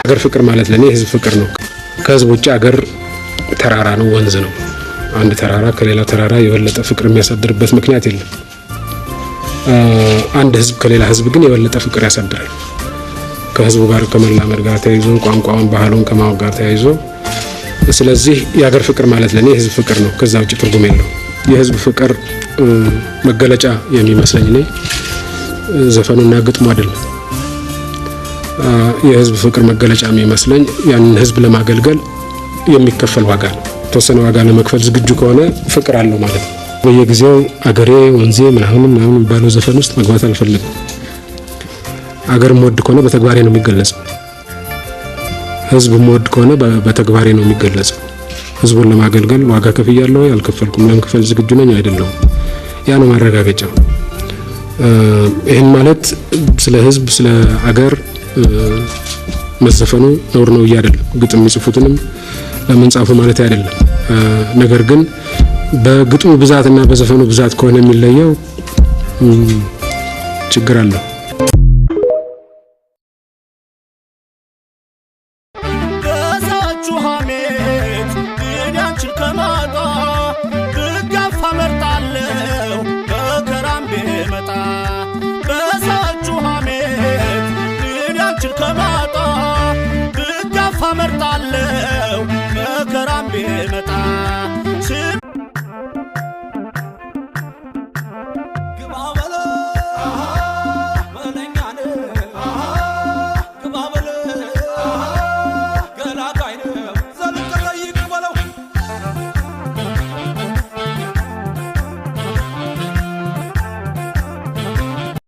አገር ፍቅር ማለት ለኔ ህዝብ ፍቅር ነው። ከህዝብ ውጭ አገር ተራራ ነው፣ ወንዝ ነው። አንድ ተራራ ከሌላ ተራራ የበለጠ ፍቅር የሚያሳድርበት ምክንያት የለም። አንድ ህዝብ ከሌላ ህዝብ ግን የበለጠ ፍቅር ያሳድራል። ከህዝቡ ጋር ከመላመድ ጋር ተያይዞ ቋንቋውን ባህሉን ከማወቅ ጋር ተያይዞ ስለዚህ የአገር ፍቅር ማለት ለኔ ህዝብ ፍቅር ነው። ከዛ ውጭ ትርጉም የለው። የህዝብ ፍቅር መገለጫ የሚመስለኝ እኔ ዘፈኑና ግጥሙ አይደለም። የህዝብ ፍቅር መገለጫ የሚመስለኝ ያንን ህዝብ ለማገልገል የሚከፈል ዋጋ ነው። ተወሰነ ዋጋ ለመክፈል ዝግጁ ከሆነ ፍቅር አለው ማለት ነው። በየጊዜው አገሬ ወንዜ ምናምን ባለው ዘፈን ውስጥ መግባት አልፈልግም። አገር ሞድ ከሆነ በተግባሬ ነው የሚገለጸው። ህዝብ ሞድ ከሆነ በተግባሬ ነው የሚገለጸው። ህዝቡን ለማገልገል ዋጋ ከፍያለሁ፣ ያልከፈልኩም ለመክፈል ዝግጁ ነኝ አይደለም። ያ ነው ማረጋገጫው። ይሄን ማለት ስለ ህዝብ ስለ አገር መዘፈኑ ነውር ነው አይደለም። ግጥም የሚጽፉትንም ለምን ጻፉ ማለት አይደለም። ነገር ግን በግጥሙ ብዛትና በዘፈኑ ብዛት ከሆነ የሚለየው ችግር አለው።